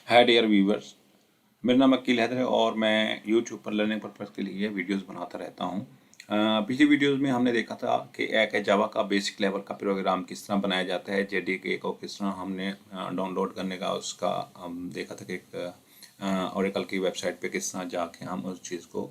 Hi dear viewers, मेरा नाम अकील हैदर है और मैं यूट्यूब पर लर्निंग पर्पज़ के लिए वीडियोस बनाता रहता हूँ। पिछली वीडियोस में हमने देखा था कि एक जावा का बेसिक लेवल का प्रोग्राम किस तरह बनाया जाता है, जेडीके को किस तरह हमने डाउनलोड करने का उसका हम देखा था कि एक ओरेकल की वेबसाइट पे किस तरह जाके हम उस चीज़ को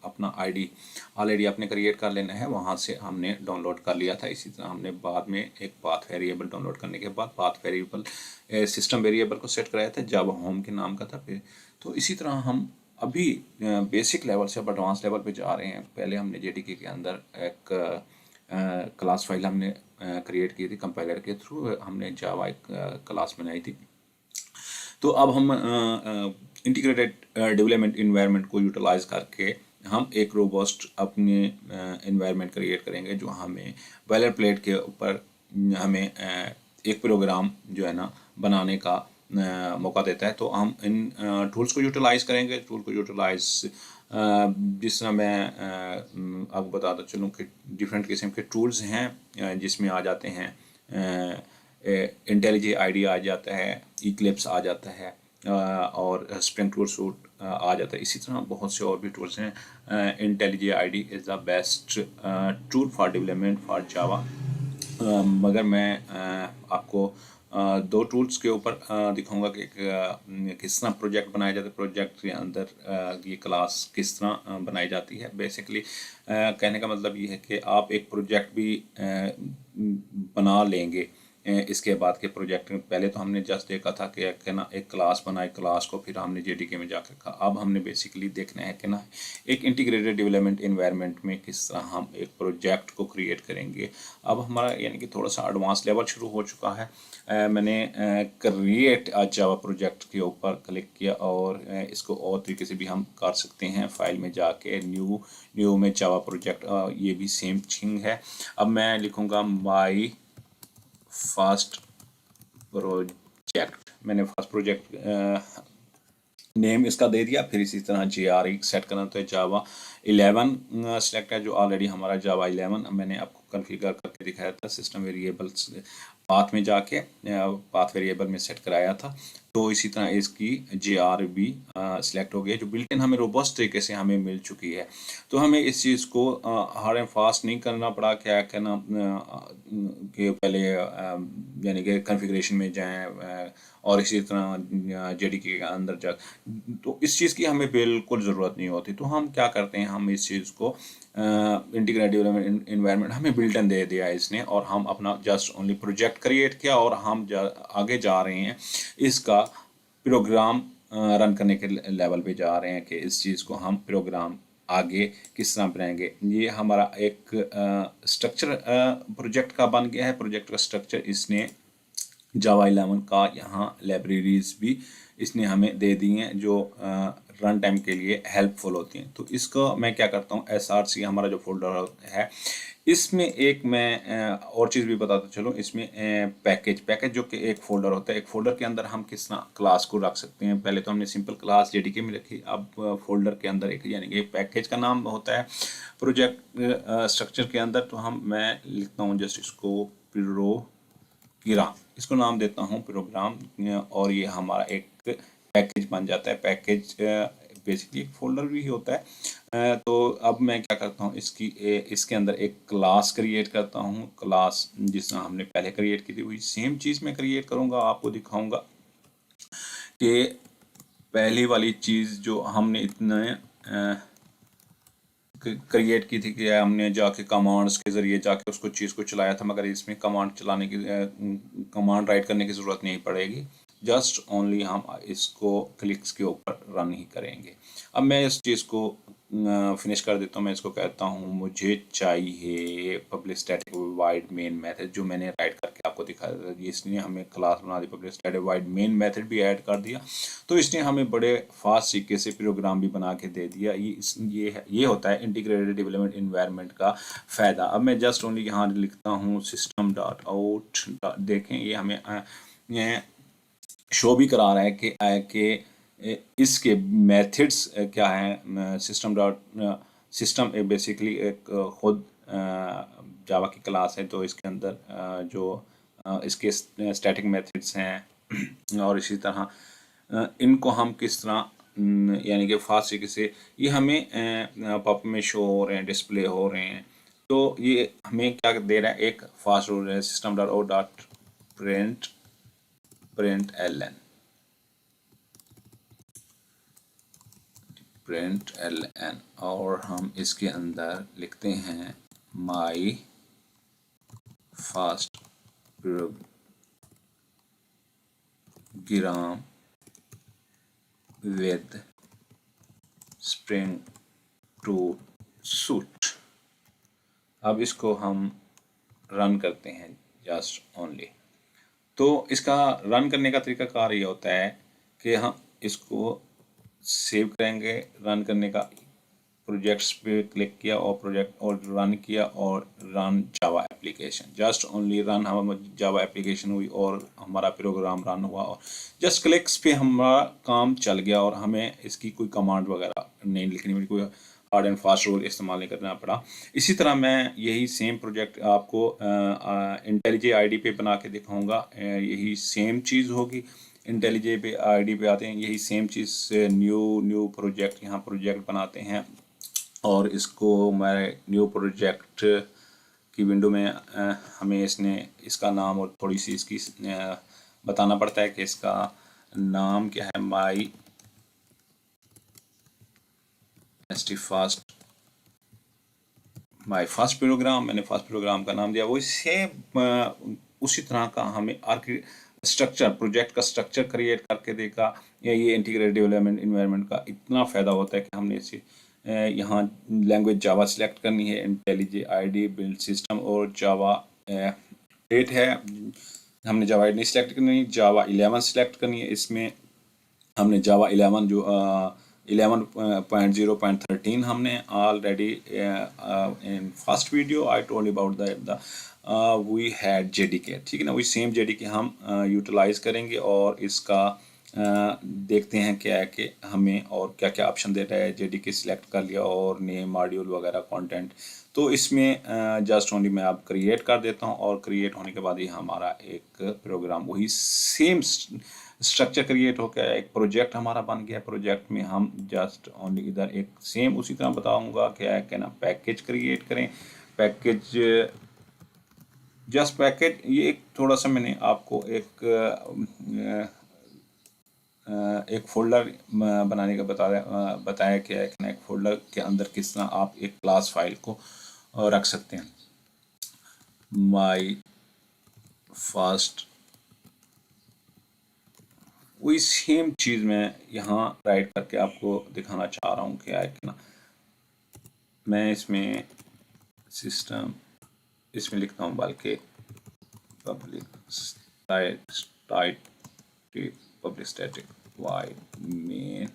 अपना आईडी ऑलरेडी अपने क्रिएट कर लेना है, वहाँ से हमने डाउनलोड कर लिया था। इसी तरह हमने बाद में एक पाथ वेरिएबल डाउनलोड करने के बाद पाथ वेरिएबल सिस्टम वेरिएबल को सेट कराया था, जावा होम के नाम का था। तो इसी तरह हम अभी बेसिक लेवल से अब एडवांस लेवल पे जा रहे हैं। पहले हमने जेडीके के अंदर एक क्लास फाइल हमने क्रिएट की थी, कंपाइलर के थ्रू हमने जावा एक क्लास बनाई थी। तो अब हम इंटीग्रेटेड डेवलपमेंट इन्वायरमेंट को यूटिलाइज करके हम एक रोबस्ट अपने इन्वायरमेंट क्रिएट करेंगे, जो हमें बॉयलर प्लेट के ऊपर हमें एक प्रोग्राम जो है ना बनाने का मौका देता है। तो हम इन टूल्स को यूटिलाइज करेंगे। टूल को यूटिलाइज जिस तरह मैं आपको बताता चलूँ कि डिफरेंट किस्म के टूल्स हैं, जिसमें आ जाते हैं इंटेलिजे आईडी आ जाता है, इक्लिप्स आ जाता है और स्प्रिंग टूल सूट आ जाता है। इसी तरह बहुत से और भी टूल्स हैं। IntelliJ IDE is the best tool for development for Java. मगर मैं आपको दो टूल्स के ऊपर दिखाऊंगा कि किस तरह प्रोजेक्ट बनाया जाता है, प्रोजेक्ट के अंदर ये क्लास किस तरह बनाई जाती है। बेसिकली कहने का मतलब ये है कि आप एक प्रोजेक्ट भी बना लेंगे इसके बाद के प्रोजेक्ट में। पहले तो हमने जस्ट देखा था कि ना एक क्लास बनाई, क्लास को फिर हमने जेडीके में जाकर रखा। अब हमने बेसिकली देखना है कि ना एक इंटीग्रेटेड डेवलपमेंट इन्वायरमेंट में किस तरह हम एक प्रोजेक्ट को क्रिएट करेंगे। अब हमारा यानी कि थोड़ा सा एडवांस लेवल शुरू हो चुका है। मैंने क्रिएट जावा प्रोजेक्ट के ऊपर क्लिक किया और इसको और तरीके से भी हम कर सकते हैं। फाइल में जाके न्यू में जावा प्रोजेक्ट, ये भी सेम थिंग है। अब मैं लिखूँगा माई फर्स्ट प्रोजेक्ट। मैंने फर्स्ट प्रोजेक्ट नेम इसका दे दिया। फिर इसी तरह JRE सेट करना तो जावा 11 सेलेक्ट है, जो ऑलरेडी हमारा जावा 11 मैंने आपको कॉन्फ़िगर करके दिखाया था। सिस्टम वेरिएबल्स पाथ में जाके पाथ वेरिएबल में सेट कराया था। तो इसी तरह इसकी JRB सिलेक्ट हो गई, जो बिल्ट इन हमें रोबस्ट तरीके से हमें मिल चुकी है। तो हमें इस चीज़ को हार्ड एंड फास्ट नहीं करना पड़ा। क्या कहना कि पहले यानी कि कॉन्फ़िगरेशन में जाएं और इसी तरह जेडीके के अंदर जा, तो इस चीज़ की हमें बिल्कुल ज़रूरत नहीं होती। तो हम क्या करते हैं, हम इस चीज़ को इंटीग्रेटेड डेवलपमेंट इन्वायरमेंट हमें बिल्ट इन दे दिया इसने, और हम अपना जस्ट ओनली प्रोजेक्ट क्रिएट किया और हम आगे जा रहे हैं इसका प्रोग्राम रन करने के लेवल पे जा रहे हैं कि इस चीज़ को हम प्रोग्राम आगे किस तरह बनाएंगे। ये हमारा एक स्ट्रक्चर प्रोजेक्ट का बन गया है। प्रोजेक्ट का स्ट्रक्चर इसने जावा 11 का यहाँ लाइब्रेरीज भी इसने हमें दे दी हैं, जो रन टाइम के लिए हेल्पफुल होती हैं। तो इसको मैं क्या करता हूँ, SRC हमारा जो फोल्डर है, इसमें एक मैं और चीज़ भी बताता चलूँ। इसमें पैकेज जो कि एक फ़ोल्डर होता है। एक फ़ोल्डर के अंदर हम किस तरह क्लास को रख सकते हैं। पहले तो हमने सिंपल क्लास जेडीके में रखी। अब फोल्डर के अंदर एक यानी कि पैकेज का नाम होता है प्रोजेक्ट स्ट्रक्चर के अंदर। तो मैं लिखता हूँ जस्ट इसको प्रोग्राम, इसको नाम देता हूँ प्रोग्राम, और ये हमारा एक पैकेज बन जाता है। पैकेज बेसिकली एक फोल्डर भी होता है। तो अब मैं क्या करता हूँ, इसके अंदर एक क्लास क्रिएट करता हूँ। क्लास जिस तरह हमने पहले क्रिएट की थी वही सेम चीज़ मैं क्रिएट करूँगा। आपको दिखाऊँगा कि पहली वाली चीज़ जो हमने इतने क्रिएट की थी कि हमने जाके कमांड्स के ज़रिए जाके उसको चीज़ को चलाया था, मगर इसमें कमांड चलाने की कमांड राइट करने की ज़रूरत नहीं पड़ेगी। जस्ट ओनली हम इसको क्लिक्स के ऊपर रन ही करेंगे। अब मैं इस चीज़ को फिनिश कर देता हूँ। मैं इसको कहता हूँ मुझे चाहिए public static void main method, जो मैंने राइट करके आपको दिखाया था। इसने हमें क्लास बना दी, public static void main method भी ऐड कर दिया। तो इसने हमें बड़े फास्ट तरीके से प्रोग्राम भी बना के दे दिया। ये होता है इंटीग्रेटेड डेवलपमेंट इन्वायरमेंट का फ़ायदा। अब मैं जस्ट ओनली यहाँ लिखता हूँ system डॉट आउट। देखें ये हमें शो भी करा रहा है कि इसके मेथड्स क्या हैं। सिस्टम बेसिकली एक खुद जावा की क्लास है, तो इसके अंदर जो इसके स्टैटिक मेथड्स हैं और इसी तरह इनको हम किस तरह यानी कि फास्ट तरीके से ये हमें पॉप में शो हो रहे हैं, डिस्प्ले हो रहे हैं। तो ये हमें क्या दे रहा है, एक फास्ट रूल है system dot O dot print L N और हम इसके अंदर लिखते हैं my first program with Spring Tool Suite. अब इसको हम रन करते हैं जस्ट ओनली। तो इसका रन करने का तरीका कार ये होता है कि हम इसको सेव करेंगे, रन करने का प्रोजेक्ट्स पे क्लिक किया और प्रोजेक्ट और रन किया और run Java application, just only run हमारा जावा एप्लीकेशन हुई और हमारा प्रोग्राम रन हुआ और जस्ट क्लिक्स पे हमारा काम चल गया और हमें इसकी कोई कमांड वगैरह नहीं लिखनी पड़ी, कोई हार्ड एंड फास्ट रूल इस्तेमाल नहीं करना पड़ा। इसी तरह मैं यही सेम प्रोजेक्ट आपको इंटेलिजे आईडी पे बना के दिखाऊंगा। यही सेम चीज़ होगी। इंटेलिजे पे आईडी पे आते हैं, यही सेम चीज़ न्यू प्रोजेक्ट, यहाँ प्रोजेक्ट बनाते हैं और इसको मैं न्यू प्रोजेक्ट की विंडो में हमें इसका नाम और थोड़ी सी इसकी बताना पड़ता है कि इसका नाम क्या है, माई फास्ट प्रोग्राम। मैंने फास्ट प्रोग्राम का नाम दिया, वो सेम उसी तरह का हमें स्ट्रक्चर, प्रोजेक्ट का स्ट्रक्चर क्रिएट करके देगा। या ये इंटीग्रेटेड डेवलपमेंट इन्वायरमेंट का इतना फ़ायदा होता है कि हमने इसे यहाँ लैंग्वेज जावा सिलेक्ट करनी है, इंटेलिजे आईडी बिल्ड सिस्टम और जावा 8 है, हमने जावा 8 नहीं सिलेक्ट करनी, जावा 11 सिलेक्ट करनी है। इसमें हमने जावा 11 जो 11.0.13 हमने already in first video I told about the we had JDK, ठीक है ना। वही सेम जेडीके हम यूटिलाइज करेंगे और इसका देखते हैं क्या है कि हमें और क्या क्या ऑप्शन दे रहा है। जेडीके सिलेक्ट कर लिया और नेम मॉड्यूल वगैरह कंटेंट, तो इसमें जस्ट ओनली मैं आप क्रिएट कर देता हूँ और क्रिएट होने के बाद ही हमारा एक प्रोग्राम वही सेम स्ट्रक्चर क्रिएट हो गया, एक प्रोजेक्ट हमारा बन गया। प्रोजेक्ट में हम जस्ट ओनली इधर एक सेम उसी तरह बताऊंगा क्या है कि ना पैकेज क्रिएट करें। पैकेज जस्ट पैकेज ये एक थोड़ा सा मैंने आपको एक फोल्डर बनाने का बताया क्या है कि ना एक फोल्डर के अंदर किस तरह आप एक क्लास फाइल को रख सकते हैं। माई फास्ट, वही सेम चीज़ मैं यहाँ राइट करके आपको दिखाना चाह रहा हूँ क्या है कि ना मैं इसमें सिस्टम इसमें लिखता हूँ बल्कि public static void main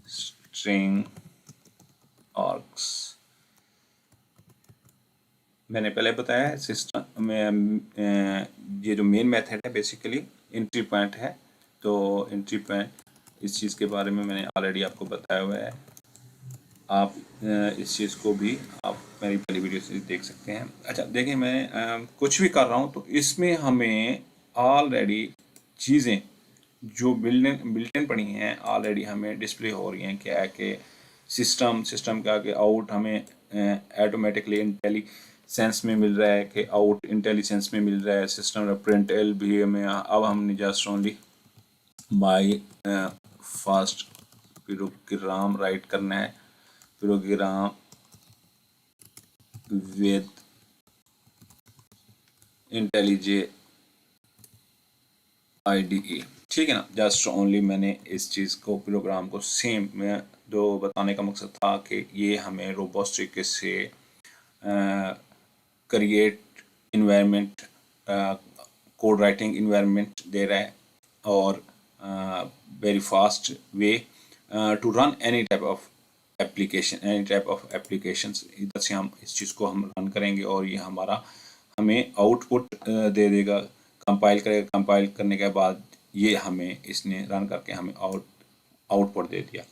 string arcs. मैंने पहले बताया सिस्टम में ये जो मेन मेथड है बेसिकली एंट्री पॉइंट है, तो एंट्री पॉइंट इस चीज़ के बारे में मैंने ऑलरेडी आपको बताया हुआ है। आप इस चीज़ को भी आप मेरी पहली वीडियो से देख सकते हैं। अच्छा देखिए, मैं कुछ भी कर रहा हूँ तो इसमें हमें ऑलरेडी चीज़ें जो बिल्ट इन पड़ी हैं ऑलरेडी हमें डिस्प्ले हो रही हैं। क्या है कि सिस्टम के आगे आउट हमें ऑटोमेटिकली इंटेलिसेंस में मिल रहा है कि आउट इंटेलिसेंस में मिल रहा है। सिस्टम प्रिंट एल भी हमें अब हमने just only my first program write करना है, प्रोग्राम विद इंटेलिजे IDE, ठीक है ना। जस्ट ओनली मैंने इस चीज़ को प्रोग्राम को सेम में जो बताने का मकसद था कि ये हमें रोबस्ट तरीके से create environment, code writing environment दे रहा है और very fast way to run any type of applications. इधर से हम इस चीज़ को हम रन करेंगे और ये हमारा हमें आउटपुट दे देगा। कंपाइल करेगा, कंपाइल करने के बाद ये हमें इसने रन करके हमें आउटपुट दे दिया।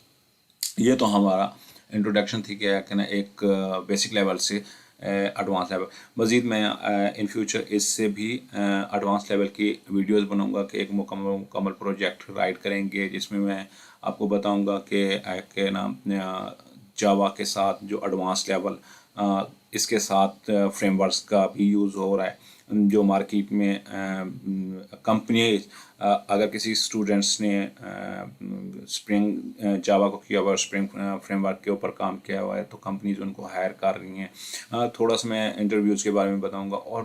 ये तो हमारा इंट्रोडक्शन थी क्या कि ना एक बेसिक लेवल से एडवांस लेवल। मज़ीद मैं इन फ्यूचर इससे भी एडवांस लेवल की वीडियोस बनाऊंगा कि एक मुकम्मल प्रोजेक्ट राइट करेंगे, जिसमें मैं आपको बताऊंगा कि नाम जावा के साथ जो एडवांस लेवल इसके साथ फ्रेमवर्क्स का भी यूज़ हो रहा है, जो मार्केट में कंपनी अगर किसी स्टूडेंट्स ने स्प्रिंग जावा को किया हुआ है, स्प्रिंग फ्रेमवर्क के ऊपर काम किया हुआ है, तो कंपनीज उनको हायर कर रही हैं। थोड़ा सा मैं इंटरव्यूज़ के बारे में बताऊंगा और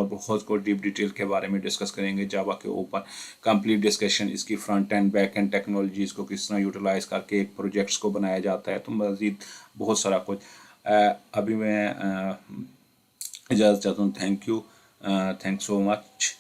बहुत को डीप डिटेल के बारे में डिस्कस करेंगे जावा के ऊपर। कंप्लीट डिस्कशन इसकी front end back and technologies को किस तरह यूटिलाइज़ करके एक प्रोजेक्ट्स को बनाया जाता है, तो मज़ीद बहुत सारा कुछ। अभी मैं इजाज़त चाहता हूँ। Thank you, thanks so much.